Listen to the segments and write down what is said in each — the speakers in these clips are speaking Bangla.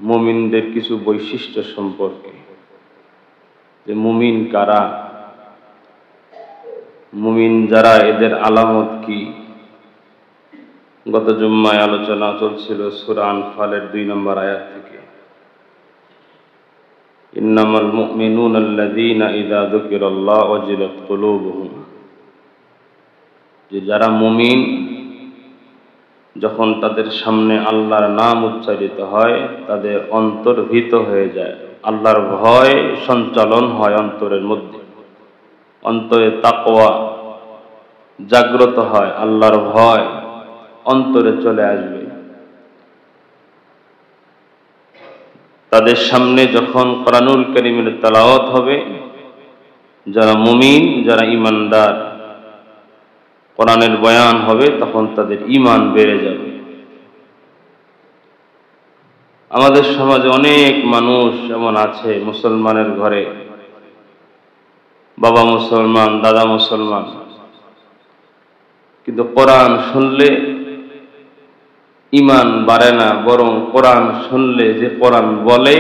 মুমিনদের কিছু বৈশিষ্ট্য সম্পর্কে, যে মুমিন কারা, মুমিন যারা এদের আলামত কি। গত জুম্মায় আলোচনা চলছিল সূরা আনফালের 2 নম্বর আয়াত থেকে, ইন্নামাল মুমিনুনা আল্লাযীনা ইযা যুকিরাল্লাহু ওয়াজিলাত কুলুবুহুম, যে যারা মুমিন যখন তাদের সামনে আল্লাহর নাম উচ্চারিত হয় তাদের অন্তর ভীত হয়ে যায়, আল্লাহর ভয় সঞ্চালন হয় অন্তরের মধ্যে, অন্তরে তাকওয়া জাগ্রত হয়, আল্লাহর ভয় অন্তরে চলে আসবে। তাদের সামনে যখন কোরআনুল কারীমের তেলাওয়াত হবে, যারা মুমিন, যারা ঈমানদার, কোরআনের বয়ান হবে, তখন তাদের ঈমান বেড়ে যাবে। আমাদের সমাজে অনেক মানুষ এমন আছে, মুসলমানের ঘরে বাবা মুসলমান, দাদা মুসলমান, কিন্তু কোরআন শুনলে ঈমান বাড়ে না, বরং কোরআন শুনলে যে কোরআন বলে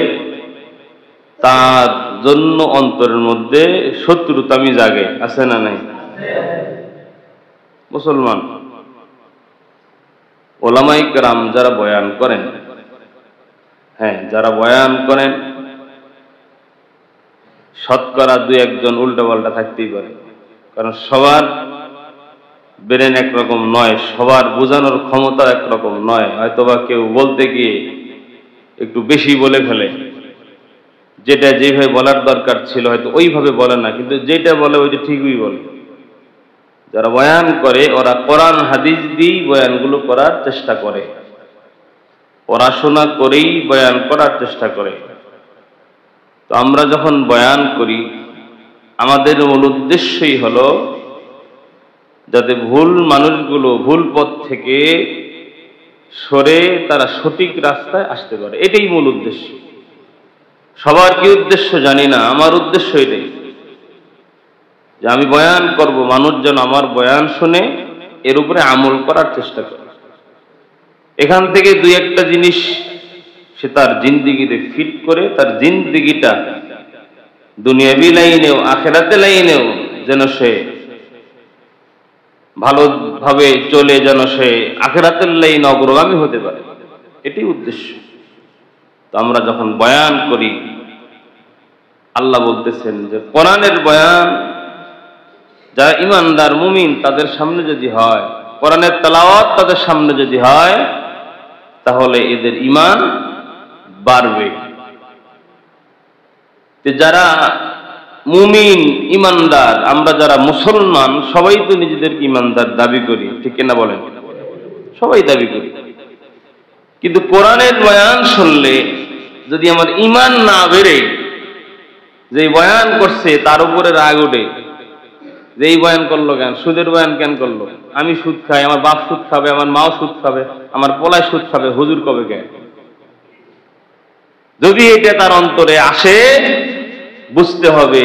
তার জন্য অন্তরের মধ্যে শত্রুতামি জাগে। আছে না নাই? মুসলমান ওলামায়ে কেরাম যারা বয়ান করেন, যারা বয়ান করেন, শতকরা 2-1 জন উল্টাপাল্টা থাকতেই পারে, কারণ সবার ব্রেন একরকম নয়, সবার বোঝানোর ক্ষমতা একরকম নয়। হয়তোবা কেউ বলতে গিয়ে একটু বেশি বলে ফেলে, যেটা যেভাবে বলার দরকার ছিল হয়তো ওইভাবে বলে না, কিন্তু যেটা বলে ওইটা ঠিকই বলে। যারা বয়ান করে ওরা কোরআন হাদিস দিয়ে বয়ানগুলো করার চেষ্টা করে, পড়াশোনা করেই বয়ান করার চেষ্টা করে। তো আমরা যখন বয়ান করি, আমাদের মূল উদ্দেশ্যই হলো যাতে ভুল মানুষগুলো ভুল পথ থেকে সরে তারা সঠিক রাস্তায় আসতে পারে, এটাই মূল উদ্দেশ্য। সবার কি উদ্দেশ্য জানি না, আমার উদ্দেশ্য এটাই যে আমি বয়ান করব, মানুষ যেন আমার বয়ান শুনে এর উপরে আমল করার চেষ্টা করে, এখান থেকে 2-1টা জিনিস সে তার জিন্দিগিতে ফিট করে তার জিন্দিগিটা দুনিয়াবি লাইনেও আখিরাতে লাইনেও যেন সে ভালোভাবে চলে, যেন সে আখিরাতের লাইনে অগ্রগামী হতে পারে, এটাই উদ্দেশ্য। তো আমরা যখন বয়ান করি, আল্লাহ বলতেছেন যে কোরআনের বয়ান যারা ঈমানদার মুমিন তাদের সামনে যদি হয়, কোরআনের তেলাওয়াত তাদের সামনে যদি হয়, তাহলে এদের ঈমান বাড়বে। যারা মুমিন ঈমানদার, আমরা যারা মুসলমান সবাই তো নিজেদেরকে ঈমানদার দাবি করি, ঠিক কিনা বলেন? সবাই দাবি করি, কিন্তু কোরআনের বয়ান শুনলে যদি আমার ঈমান না বেড়ে, যে বয়ান করছে তার উপরে রাগ ওঠে, যে এই বয়ান করলো কেন, সুদের বয়ান কেন করলো, আমি সুদ খাই, আমার বাপ সুদ খাবে, আমার মাও সুদ খাবে, আমার পোলায় সুদ খাবে, হুজুর কবে কেন, যদি এটা তার অন্তরে আসে, বুঝতে হবে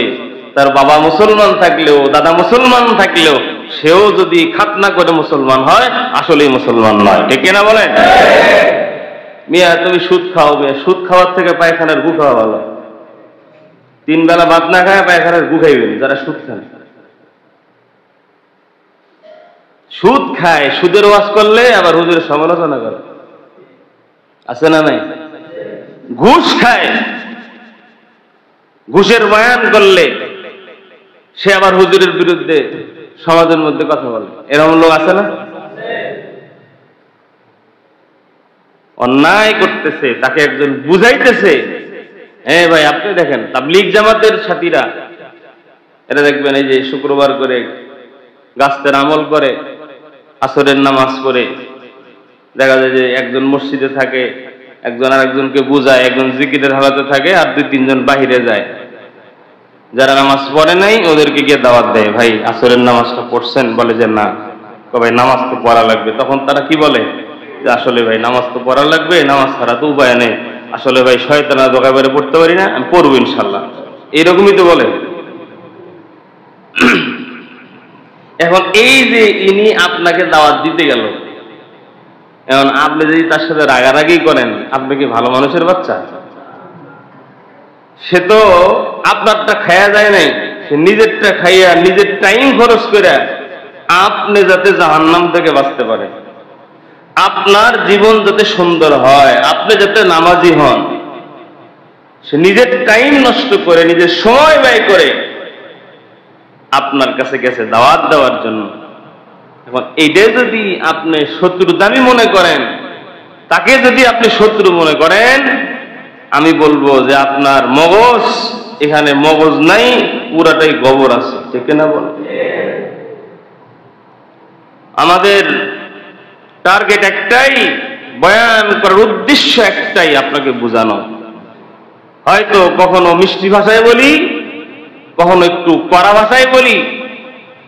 তার বাবা মুসলমান থাকলেও, দাদা মুসলমান থাকলেও, সেও যদি খাতনা করে মুসলমান হয়, আসলেই মুসলমান নয়, ঠিক কিনা বলেন? মিয়া তুমি সুদ খাও, সুদ খাওয়ার থেকে পায়খানার গু খাওয়া ভালো। 3 বেলা ভাত না খায় পায়খানার গু খাইবেন যারা সুদ খায়। সুদ খায়, সুদের ওয়াজ করলে আবার হুজুরের সমালোচনা করে, আছে না নাই? ঘুষ খায়, ঘুষের বয়ান করলে সে আবার হুজুরের বিরুদ্ধে সমাজের মধ্যে কথা বলে, এরকম লোক আছে না? অন্যায় করতেছে, তাকে একজন বুঝাইতেছে, হ্যাঁ ভাই আপনি দেখেন তাবলীগ জামাতের সাথীরা, এরা দেখবেন এই যে শুক্রবার করে গাছের আমল করে, আসরের নামাজ পড়ে, দেখা যায় যে একজন মসজিদে থাকে, একজন আরেকজনকে বুঝায়, একজন জিকিরের হালাতে থাকে, আর 2-3 জন বাহিরে যায়। যারা নামাজ পড়ে নাই ওদেরকে গিয়ে দাওয়াত দেয়, ভাই আসরের নামাজটা পড়ছেন? বলে যে না। ভাই নামাজ তো পড়া লাগবে। তখন তারা কি বলে যে আসলে ভাই নামাজ তো পড়া লাগবে, নামাজ ছাড়া তো উপায় নেই, আসলে ভাই শয়তানের দোকাবারে পড়তে পারি না, আমি পড়বো ইনশাল্লাহ, এইরকমই তো বলে। এখন এই যে ইনি আপনাকে দাওয়াত দিতে গেল, এখন আপনি যদি তার সাথে রাগারাগি করেন, আপনি কি ভালো মানুষের বাচ্চা? সে তো আপনারটা খাইয়া যায় নাই, সে নিজেরটা খাইয়া নিজের টাইম খরচ করে আপনি যাতে জাহান্নাম থেকে বাঁচতে পারেন, আপনার জীবন যাতে সুন্দর হয়, আপনি যাতে নামাজি হন, সে নিজের টাইম নষ্ট করে নিজের সময় ব্যয় করে আপনার কাছে গেছে দাওয়াত দেওয়ার জন্য। এখন এইটা যদি আপনি শত্রু দামি মনে করেন, তাকে যদি আপনি শত্রু মনে করেন, আমি বলবো যে আপনার মগজ, এখানে মগজ নাই, পুরাটাই গোবর আছে, ঠিক না বল? আমাদের টার্গেট একটাই, বয়ান করার উদ্দেশ্য একটাই, আপনাকে বোঝানো। হয়তো কখনো মিষ্টি ভাষায় বলি, কখনো একটু কড়া ভাষায় বলি,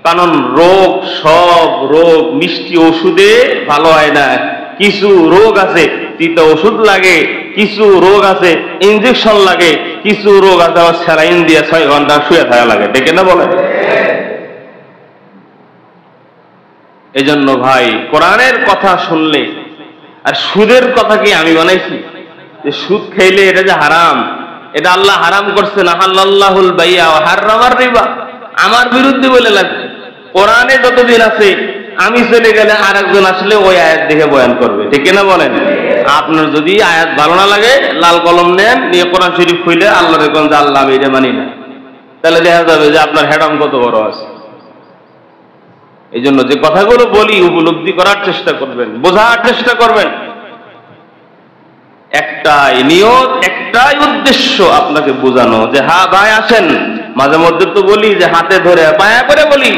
কারণ রোগ, সব রোগ মিষ্টি ওষুধে ভালো হয় না। কিছু রোগ আছে তিতা ওষুধ লাগে, কিছু রোগ আছে ইঞ্জেকশন লাগে, কিছু রোগ আছে আবার স্যালাইন দিয়ে 6 ঘন্টা শুয়ে থাকা লাগে, দেখে না বলে? এজন্য ভাই, কোরআনের কথা শুনলে, আর সুদের কথা কি আমি বানাইছি যে সুদ খাইলে এটা যে হারাম, এটা আল্লাহ হারাম করছে, না আল্লাহুল বাইয়া ওয়া হারামার রিবা, আমার বিরুদ্ধে বলে লাগছে। কোরআনে যতদিন আছে, আমি চলে গেলে আর একজন আসলে ওই আয়াত দেখে বয়ান করবে, ঠিক না বলেন? আপনার যদি আয়াত ভালো না লাগে, লাল কলম নেন, নিয়ে কোরআন শরীফ খুলে আল্লাহ রেখেন যে আল্লাহ আমি এটা মানি না, তাহলে দেখা যাবে যে আপনার হেডাম কত বড় আছে। এই জন্য যে কথাগুলো বলি উপলব্ধি করার চেষ্টা করবেন, বোঝার চেষ্টা করবেন। একটাই নিয়ত, একটাই উদ্দেশ্য, আপনাকে বোঝানো যে হ্যাঁ ভাই আসেন। মাঝে মধ্যে তো বলি যে হাতে ধরে পায়া করে বলি,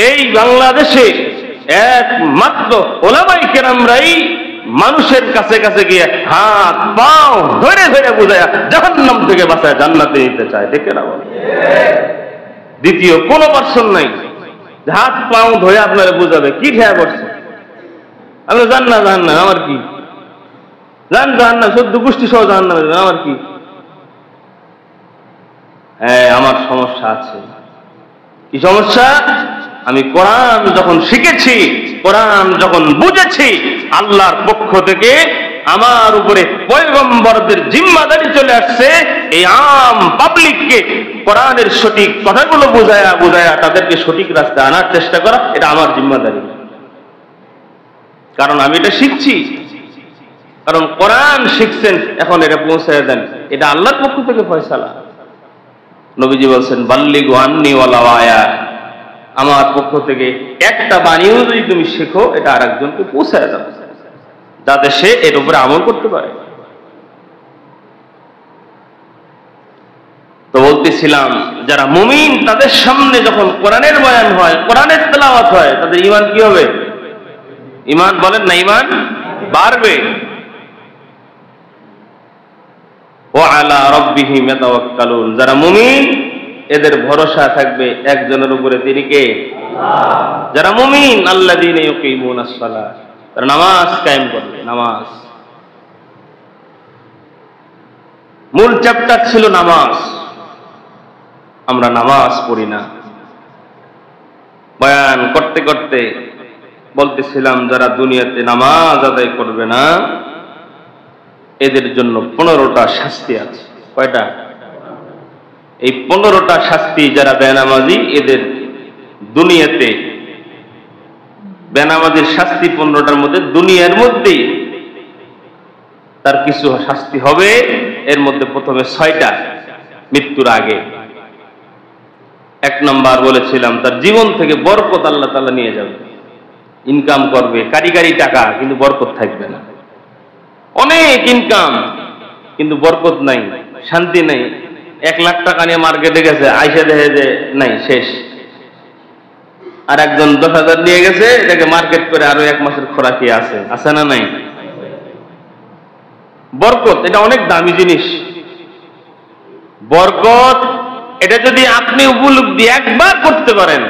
এই বাংলাদেশে একমাত্র ওলামায়ে কেরামরাই মানুষের কাছে কাছে গিয়ে হাত পাও ধরে ধরে বুঝায় জাহান্নাম থেকে বাঁচায় জান্নাতে নিতে চায়, দেখে না বলে? দ্বিতীয় কোনো পার্সন নাই হাত পাও ধরে আপনারা বুঝাবে। কি খেয়া করছে আপনি? জান না জাহান্নাম, আমার কি? জান জাহান্নাম, 14 গোষ্ঠী সহ জাহান্নামে যাবেন, আমার কি? হ্যাঁ, আমার সমস্যা আছে। কি সমস্যা? আমি কোরআন যখন শিখেছি, কোরআন যখন বুঝেছি, আল্লাহর পক্ষ থেকে আমার উপরে পয়গম্বরদের জিম্মাদারি চলে আসছে এই আম পাবলিককে কোরআনের সঠিক কথাগুলো বুঝায়া বুঝায়া তাদেরকে সঠিক রাস্তায় আনার চেষ্টা করা, এটা আমার জিম্মাদারি। কারণ আমি এটা শিখছি, কারণ কোরআন শিখছেন, এখন এটা পৌঁছায় দেন, এটা আল্লাহর পক্ষ থেকে ফয়সালা। নবীজি বলছেন বাল্লিগু আন্নি ওয়ালাউ আয়া, আমার পক্ষ থেকে একটা বাণীও যদি তুমি শেখো, এটা আর একজনকে পৌঁছায় দাও, যাতে সে এর উপরে আমল করতে পারে। তো বলতেছিলাম, যারা মুমিন তাদের সামনে যখন কোরআনের বয়ান হয়, কোরআনের তেলাওয়াত হয়, তাদের ঈমান কি হবে? ঈমান বলেন না, ঈমান বাড়বে। ওয়া আলা রাব্বিহিম ইয়াতাওয়াক্কালুন, যারা মুমিন এদের ভরসা থাকবে একজনের উপরে, তিনি কে? আল্লাহ। যারা মুমিন আল্লাযীনা ইউকিমুনাস সালাহ, তারা নামাজ কায়েম করবে। নামাজ, মূল চ্যাপ্টার ছিল নামাজ। আমরা নামাজ পড়ি না। বয়ান করতে করতে বলতেছিলাম, যারা দুনিয়াতে নামাজ আদায় করবে না, এদের জন্য 15টা শাস্তি আছে। কয়টা? এই 15টা শাস্তি যারা বেনামাজি, এদের দুনিয়াতে বেনামাজির শাস্তি 15টার মধ্যে, দুনিয়ার মধ্যেই তার কিছু শাস্তি হবে। এর মধ্যে প্রথমে 6টা মৃত্যুর আগে। 1 নম্বর বলেছিলাম, তার জীবন থেকে বরকত আল্লাহ তাআলা নিয়ে যাবে। ইনকাম করবে কারিগরি টাকা, কিন্তু বরকত থাকবে না। অনেক ইনকাম, কিন্তু বরকত নাই, শান্তি নাই। 1 লাখ টাকা নিয়ে মার্কেটে গেছে, আইসা দেখে যে নাই, শেষ। আর একজন 10,000 নিয়ে গেছে, এটাকে মার্কেট করে আরো 1 মাসের খোরাকি আছে, আছে না নাই? বরকত এটা অনেক দামি জিনিস। বরকত এটা যদি আপনি উপলব্ধি একবার করতে পারেন,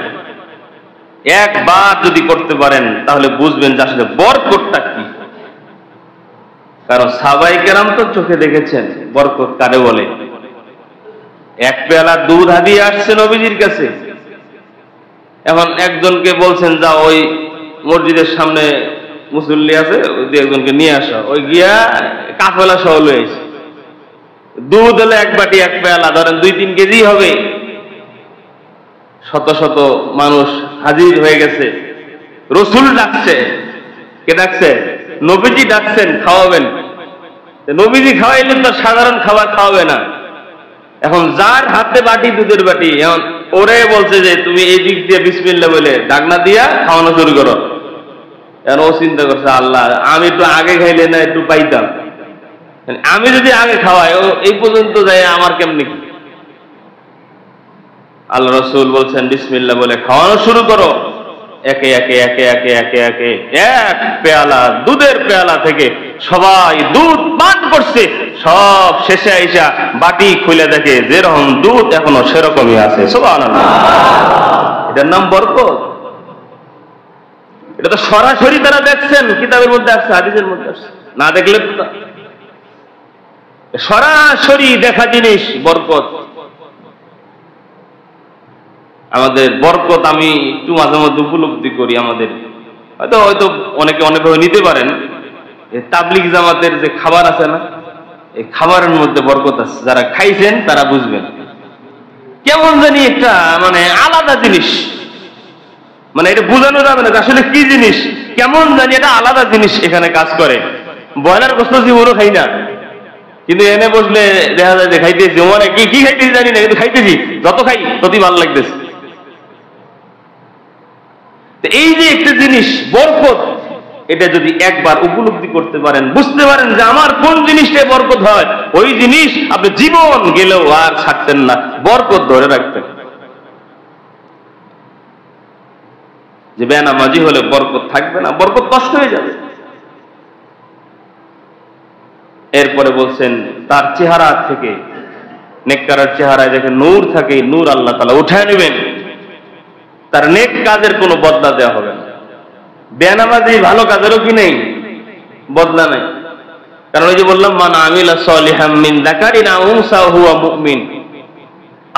একবার যদি করতে পারেন, তাহলে বুঝবেন যে আসলে বরকতটা কি। কারণ সাহাবায়ে কেরাম তো চোখে দেখেছেন বরকত কারে বলে। 1 পেয়ালা দুধ হাদিয়ে আসছে নবীজির কাছে। এখন একজনকে বলছেন, যা ওই মসজিদের সামনে মুসল্লি আছে, ওই দুই একজনকে নিয়ে আসা, ওই গিয়া কাফেলা সহ লয়ে আসে। দুধ হলে এক বাটি এক পেয়ালা, ধরেন 2-3 কেজি হবে। শত শত মানুষ হাজির হয়ে গেছে। রসুল ডাকছে। কে ডাকছে? নবীজি ডাকছেন, খাওয়াবেন। নবীজি খাওয়াইলেন তো সাধারণ খাবার খাওয়াবে না। এখন যার হাতে বাটি, দুধের বাটি, এখন ওরে বলছে যে তুমি এই দিক দিয়ে বিসমিল্লাহ বলে ডাকনা দিয়া খাওয়ানো শুরু করো। এখন ও চিন্তা করছে, আল্লাহ আমি একটু আগে খাইলে না একটু পাইতাম, আমি যদি আগে খাওয়াই ও এই পর্যন্ত যায় আমার কেমনি কি? আল্লাহ রাসূল বলছেন বিসমিল্লাহ বলে খাওয়ানো শুরু করো। একে একে একে একে একে একে এক পেয়ালা দুধের পেয়ালা থেকে সবাই দুধ পান করছে। সব শেষে আইসা বাটি খুলে দেখে যেরকম দুধ এখনো সেরকমই আছে। সুবহানাল্লাহ। এটার নাম বরকত। এটা তো সরাসরি তারা দেখছেন, কিতাবের মধ্যে আসছে, হাদিসের মধ্যে আসছে, না দেখলে তো সরাসরি দেখা জিনিস বরকত। আমাদের বরকত আমি একটু মাঝে মধ্যে উপলব্ধি করি। আমাদের হয়তো অনেকে অনেকভাবে নিতে পারেন। তাবলিগ জামাতের যে খাবার আছে না, এই খাবারের মধ্যে বরকত আছে। যারা খাইছেন তারা বুঝবেন। কেমন জানি একটা মানে আলাদা জিনিস, মানে এটা বোঝানো যাবে না আসলে কি জিনিস, কেমন জানি এটা আলাদা জিনিস এখানে কাজ করে। ব্রয়লার গোস্ত জীবনও খাই না, কিন্তু এনে বসলে দেখা যায় যে খাইতেছি, মানে কি কি খাইতেছি জানি না, কিন্তু খাইতেছি, যত খাই ততই ভালো লাগতেছে। এই যে একটা জিনিস বরকত, এটা যদি একবার উপলব্ধি করতে পারেন, বুঝতে পারেন যে আমার কোন জিনিসটা বরকত হয়, ওই জিনিস আপনি জীবন গেলেও আর ছাড়তেন না, বরকত ধরে রাখতেন। যে বেনামাজি হলে বরকত থাকবে না, বরকত কষ্ট হয়ে যাবে। এরপরে বলছেন তার চেহারা থেকে, নেককারের চেহারায় দেখে নূর থাকে, নূর আল্লাহ তাআলা উঠায় নেবেন, তার নেক কাজের কোনো বদলা দেওয়া হবে না। বেনামাজি ভালো কাজেরও কি নেই, বদলা নাই। কারণ ওই যে বললাম মান আমিলা সালিহাম মিন যাকারিন আও উনসা হুয়া মুমিন।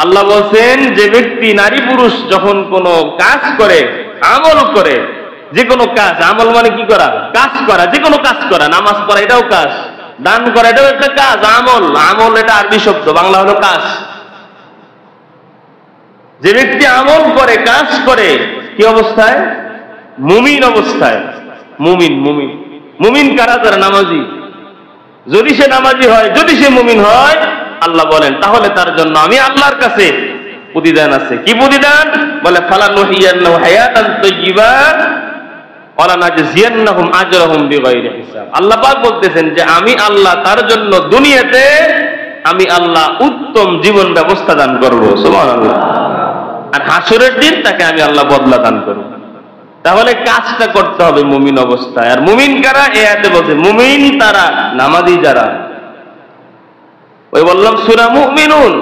আল্লাহ বলছেন যে ব্যক্তি নারী পুরুষ যখন কোনো কাজ করে, আমল করে, যে কোনো কাজ, আমল মানে কি করা, কাজ করা, যে কোনো কাজ করা, নামাজ পড়া এটাও কাজ, দান করা এটাও একটা কাজ। আমল, আমল এটা আরবি শব্দ, বাংলা হলো কাজ। যে ব্যক্তি আমল করে, কাজ করে, কি অবস্থায়? মুমিন অবস্থায়। মুমিন, মুমিন, মুমিন কারা? যারা নামাজি। যদি সে নামাজি হয়, যদি সে মুমিন হয়, আল্লাহ বলেন তাহলে তার জন্য আমি আল্লাহর কাছে প্রতিদান আছে। কি প্রতিদান? বলে ফালানুহিয়ান্নাহু হায়াতান তাইয়্যিবা ওয়া লানাজজিয়ান্নাহুম আজরাহুম বিগাইরি হিসাব। আল্লাহ পাক বলতেছেন যে আমি আল্লাহ তার জন্য দুনিয়াতে আমি আল্লাহ উত্তম জীবন ব্যবস্থা দান করব। সুবহানাল্লাহ। আর হাসরের দিন তাকে আমি আল্লাহ বদলা দান করব। তাহলে কাজটা করতে হবে মুমিন অবস্থায়। আর মুমিন কারা? এই আয়াতে বলছে মুমিন তারা নামাজি যারা। ওই বললাম সূরা মুমিনুন,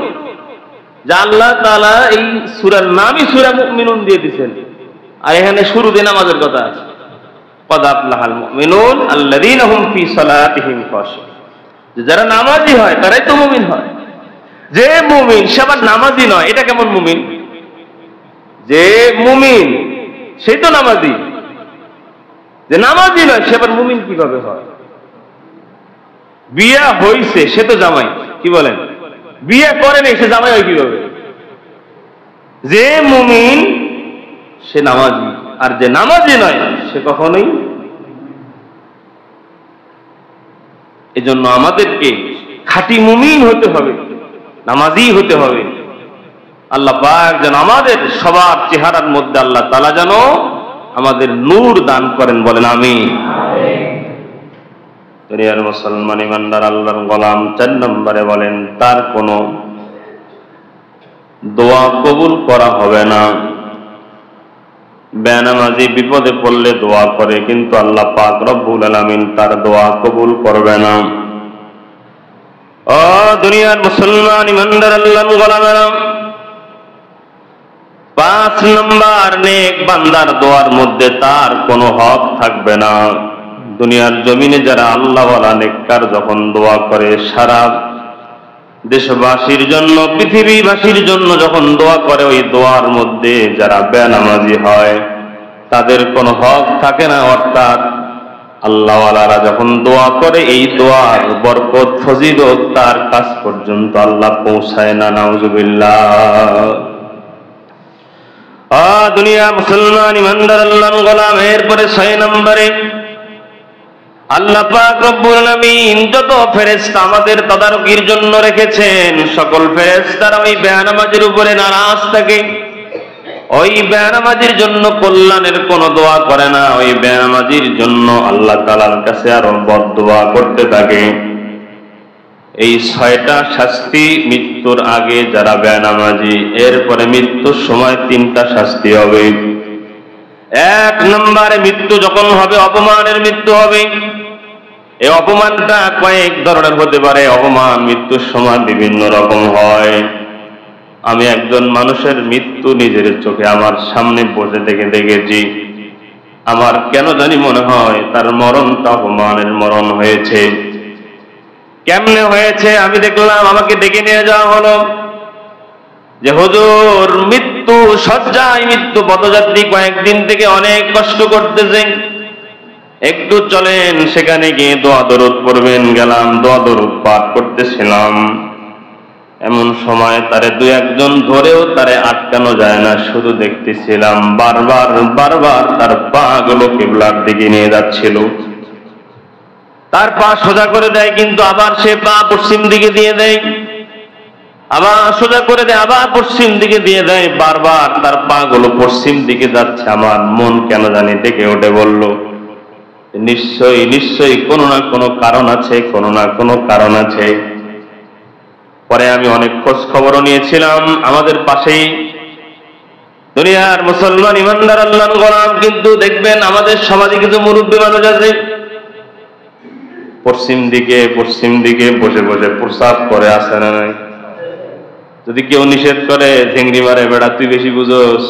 যা আল্লাহ তাআলা এই সূরার নামই সূরা মুমিনুন দিয়ে দিয়েছেন। আর এখানে শুরুতে নামাজের কথা আছে, ক্বাদ আফলাহাল মুমিনুন আল্লাযীনা হুম ফী সালাতিহিম খাশিউন। যারা নামাজি হয় তারাই তো মুমিন হয়। যে মুমিন সে আবার নামাজি নয়, এটা কেমন মুমিন? যে মুমিন সে তো নামাজি, যে নামাজি নয় সে আবার মুমিন কিভাবে হয়? বিয়া হইছে সে তো জামাই, কি বলেন? বিয়ে করে নেই সে জামাই হয় কিভাবে? যে মুমিন সে নামাজি, আর যে নামাজি নয় সে কখনোই। এজন্য আমাদেরকে খাঁটি মুমিন হতে হবে, নামাজি হতে হবে। আল্লাহ পাক যেন আমাদের সবার চেহারার মধ্যে আল্লাহ তাআলা যেন আমাদের নূর দান করেন, বলেন আমিন। দুনিয়ার মুসলমান ইমানদার আল্লাহর গোলাম 4 নম্বরে বলেন তার কোনো দোয়া কবুল করা হবে না। বেনামাজি বিপদে পড়লে দোয়া করে, কিন্তু আল্লাহ পাক রব্বুল আলামিন তার দোয়া কবুল করবে না। ও দুনিয়ার মুসলমান ইমানদার আল্লাহর গোলামেরা, 5 নম্বর নেক বান্দার দোয়ার মধ্যে তার কোনো হক থাকবে না। দুনিয়ার জমিনে যারা আল্লাহওয়ালা নেককার যখন দোয়া করে, সারা দেশবাসীর জন্য, পৃথিবীবাসীর জন্য যখন দোয়া করে, ওই দোয়ার মধ্যে যারা বেনামাজি হয় তাদের কোনো হক থাকে না। অর্থাৎ আল্লাহওয়ালারা যখন দোয়া করে এই দোয়ার বরকত ফজিলত তার কাছ পর্যন্ত আল্লাহ পৌঁছায় না। নাউজুবিল্লাহ। দুনিয়া মুসলমান ইমানদার আল্লাহর গোলাম। এরপরে 6 নম্বরে আল্লাহ পাক রব্বুল আলামিন যত ফেরেশতা আমাদের তদারকির জন্য রেখেছেন, সকল ফেরেশতারা ওই বেনামাজির উপরে নারাজ থাকে। ওই বেনামাজির জন্য কল্যাণের কোন দোয়া করে না, ওই বেনামাজির জন্য আল্লাহ তাআলার কাছে আরো বদদোয়া করতে থাকে। এই 6টা শাস্তি মৃত্যুর আগে যারা বেনামাজি, এরপরে মৃত্যুর সময় 3টা শাস্তি হবে। 1 নম্বরে মৃত্যু যখন হবে অপমানের মৃত্যু হবে। এই অপমানটা কয়েক ধরনের হতে পারে। অপমান মৃত্যুর সময় বিভিন্ন রকম হয়। আমি একজন মানুষের মৃত্যু নিজের চোখে আমার সামনে বসে থেকে দেখেছি। আমার কেন জানি মনে হয় তার মরণটা অপমানের মরণ হয়েছে। কেমনে হয়েছে? আমি দেখলাম, আমাকে ডেকে নিয়ে যাওয়া হলো যে হুজুর মৃত্যু শয্যায়, মৃত্যু পথযাত্রী কয়েকদিন থেকে অনেক কষ্ট করতেছে, একটু চলেন সেখানে গিয়ে দোয়া দরুদ পড়বেন। গেলাম, দোয়া দরুদ পাঠ করতেছিলাম। এমন সময় তারে 2-1 ধরেও তারে আটকানো যায় না, শুধু দেখতেছিলাম বারবার বারবার তার পা গুলো কিবলার দিকে নিয়ে যাচ্ছিল। তার পা সোজা করে দেয়, কিন্তু আবার সে পা পশ্চিম দিকে দিয়ে দেয়, আবার সোজা করে দেয়, আবার পশ্চিম দিকে দিয়ে দেয়। বারবার তার পা গুলো পশ্চিম দিকে যাচ্ছে। আমার মন কেন জানি ডেকে ওঠে, বলল নিশ্চয়ই নিশ্চয়ই কোনো না কোনো কারণ আছে, কোনো না কোনো কারণ আছে। পরে আমি অনেক খোঁজ খবরও নিয়েছিলাম। আমাদের পাশেই দুনিয়ার মুসলমান ইমানদার আল্লাহর গোলাম, কিন্তু দেখবেন আমাদের সমাজে কিছু মুরব্বী মানুষ আছে পশ্চিম দিকে বসে বসে প্রসাব করে, আসে না নাই? যদি কেউ নিষেধ করে ঝিংড়ি মারে, বেড়া তুই বেশি বুঝোস।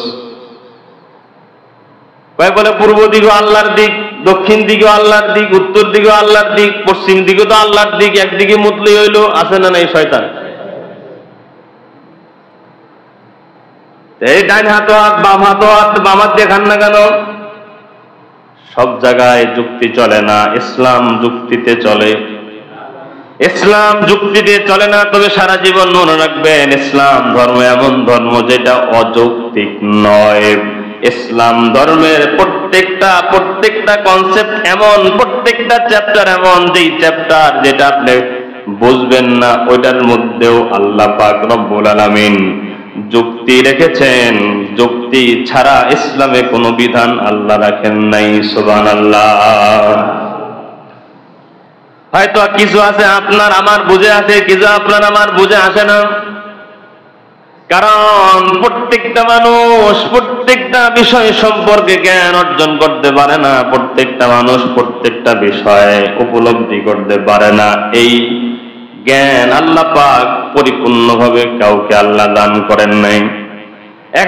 বলে পূর্ব দিকে আল্লাহর দিক, দক্ষিণ দিকে আল্লাহর দিক, উত্তর দিকে আল্লাহর দিক, পশ্চিম দিকে তো আল্লাহর দিক, একদিকে মুতলি হইলো, আছে না নাই শয়তান? এই ডাইন হাত হাত, বাম হাত হাত, বাম হাত দেখান না কেন? সব জায়গায় যুক্তি চলে না, ইসলাম যুক্তিতে চলে। ইসলাম যুক্তিতে চলে না, তবে সারা জীবন মনে রাখবেন ইসলাম ধর্ম এমন ধর্ম যেটা অযৌক্তিক নয়। ইসলাম ধর্মের প্রত্যেকটা কনসেপ্ট এমন, প্রত্যেকটা চ্যাপ্টার এমন, যেই চ্যাপ্টার যেটা আপনি বুঝবেন না ওইটার মধ্যেও আল্লাহ পাক রব্বুল আলামিন যুক্তি রেখেছেন। যুক্তি ছাড়া ইসলামে কোনো বিধান আল্লাহ রাখেন নাই। সুবহানাল্লাহ। হয়তো কিছু আছে আপনার আমার বুঝে আসে, কিছু আপনার আমার বুঝে আসে না। কারণ প্রত্যেকটা মানুষ প্রত্যেকটা বিষয় সম্পর্কে জ্ঞান অর্জন করতে পারে না, প্রত্যেকটা মানুষ প্রত্যেকটা বিষয় উপলব্ধি করতে পারে না। এই জ্ঞান আল্লাহ পাক পরিপূর্ণভাবে কাউকে আল্লাহ দান করেন নাই।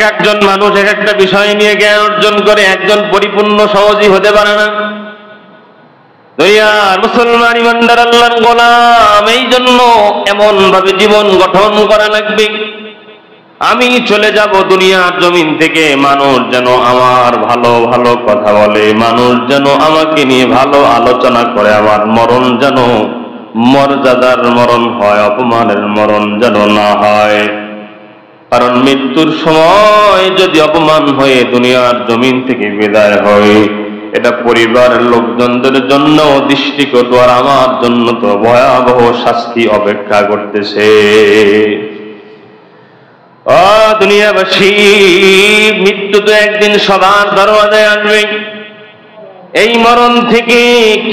একজন মানুষ এক একটা বিষয় নিয়ে জ্ঞান অর্জন করে, একজন পরিপূর্ণ সহজই হতে পারে না। দুনিয়ার মুসলমান ইমানদার আল্লাহর গোলাম, এই জন্য এমন ভাবে জীবন গঠন করা লাগবে, আমি চলে যাব দুনিয়ার জমিন থেকে, মানুষ যেন আমার ভালো ভালো কথা বলে, মানুষ যেন আমাকে নিয়ে ভালো আলোচনা করে, আমার মরণ যেন মর্যাদার মরণ হয়, অপমানের মরণ যেন না হয়। কারণ মৃত্যুর সময় যদি অপমান হয়ে দুনিয়ার জমিন থেকে বিদায় হয়, এটা পরিবারের লোকজনদের জন্য দৃষ্টিকটু, আর আমার জন্য তো ভয়াবহ শাস্তি অপেক্ষা করতেছে। দুনিয়াবাসী, মৃত্যু তো একদিন সবার দরওয়াজায় আসবে। এই মরণ থেকে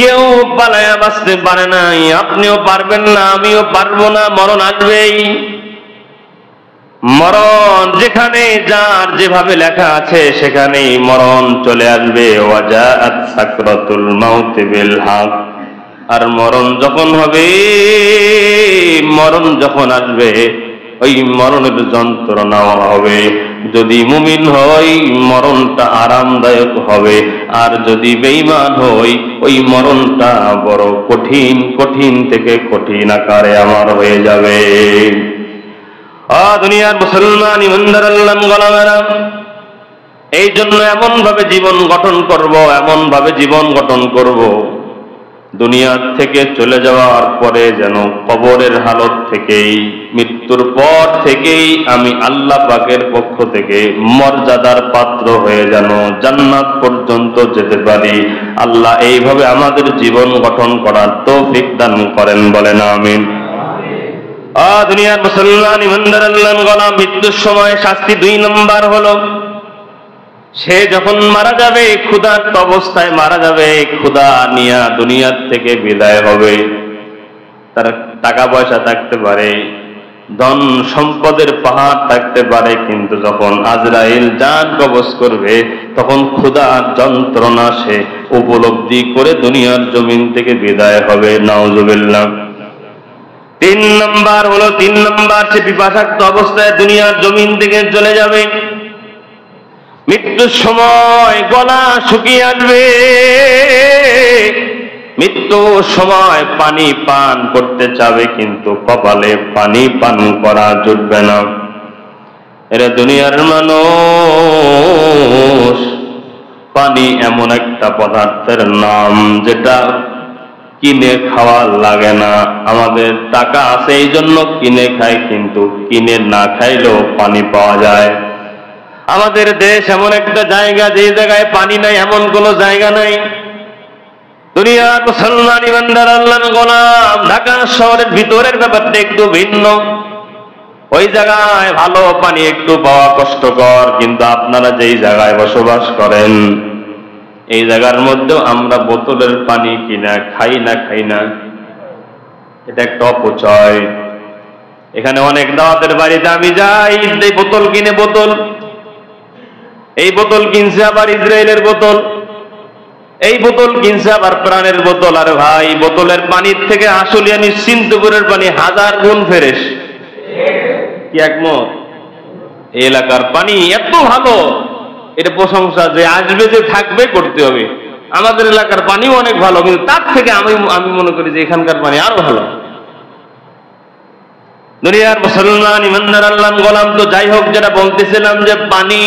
কেউ পালায়া বাঁচতে পারে না। আপনিও পারবেন না, আমিও পারবো না। মরণ আসবেই। মরণ যেখানে যার যেভাবে লেখা আছে সেখানেই মরণ চলে আসবে। ওয়াজাআত সাকরাতুল মাউত বিল হক। আর মরণ যখন হবে, মরণ যখন আসবে, ওই মরণের যন্ত্রণা হবে। যদি মুমিন হই মরণটা আরামদায়ক হবে, আর যদি বেঈমান হই ওই মরণটা বড় কঠিন, কঠিন থেকে কঠিন আকারে আমার হয়ে যাবে। দুনিয়ার মুসলমান ইমানদার আল্লাহর গোলামেরা, এই জন্য এমন ভাবে জীবন গঠন করব, এমন ভাবে জীবন গঠন করব দুনিয়া থেকে চলে যাওয়ার পরে যেন কবরের হালত থেকেই, মৃত্যুর পর থেকেই আমি আল্লাহ পাকের পক্ষ থেকে মর্যাদার পাত্র হয়ে যেন জান্নাত পর্যন্ত যেতে পারি। আল্লাহ এইভাবে আমাদের জীবন গঠন করার তৌফিক দান করেন, বলেন আমিন। দুনিয়ার মুসলমান ইমানদার আল্লাহর গোলাম, মৃত্যুর সময় শাস্তি 2 নম্বর হলো, সে যখন মারা যাবে, ক্ষুধার্ত অবস্থায় মারা যাবে, ক্ষুধা নিয়ে দুনিয়ার থেকে বিদায় হবে। তার টাকা পয়সা থাকতে পারে, ধন সম্পদের পাহাড় থাকতে পারে, কিন্তু যখন আজরাইল জান কবজ করবে তখন ক্ষুধার যন্ত্রণা সে উপলব্ধি করে দুনিয়ার জমিন থেকে বিদায় হবে। নাউজুবিল্লাহ। 3 নম্বর হলো, 3 নম্বর সে পিপাসাক্ত অবস্থায় দুনিয়ার জমিন থেকে চলে যাবে। মৃত্যুর সময় গলা শুকিয়ে আসবে, মৃত্যুর সময় পানি পান করতে চাবে, কিন্তু কপালে পানি পান করা জুটবে না। এরা দুনিয়ার মানুষ, পানি এমন একটা পদার্থের নাম যেটা কিনে খাওয়া লাগে না। আমাদের টাকা আছে এই জন্য কিনে খাই, কিন্তু কিনে না খাইলেও পানি পাওয়া যায়। আমাদের দেশ এমন একটা জায়গা, যে জায়গায় পানি নাই এমন কোন জায়গা নাই। দুনিয়ার মুসলমান ইমানদার আল্লাহর গোলাম, ঢাকা শহরের ভিতরের ব্যাপারটা একটু ভিন্ন। ওই জায়গায় ভালো পানি একটু পাওয়া কষ্টকর, কিন্তু আপনারা যেই জায়গায় বসবাস করেন এই জায়গার মধ্যেও আমরা বোতলের পানি কিনা খাই না, এটা একটা অপচয়। এখানে অনেক দাওয়াতের বাড়িতে আমি যাই, এই বোতল কিনে, এই বোতল কিনছে আবার ইসরায়েলের বোতল, এই বোতল কিনছে আবার প্রাণের বোতল। আরে ভাই, বোতলের পানির থেকে আশুলিয়া নিশ্চিন্তপুরের পানি 1000 গুণ ফ্রেশ। কি একমত? এই এলাকার পানি এত ভালো, এটা প্রশংসা যে আসবে, যে থাকবে, করতে হবে। আমাদের এলাকার পানিও অনেক ভালো, কিন্তু তার থেকে আমি মনে করি যে এখানকার পানি আরো ভালো। দুনিয়ার মুসলমান ইমানদার আল্লাহর গোলাম, তো যাই হোক, যেটা বলতেছিলাম যে পানি,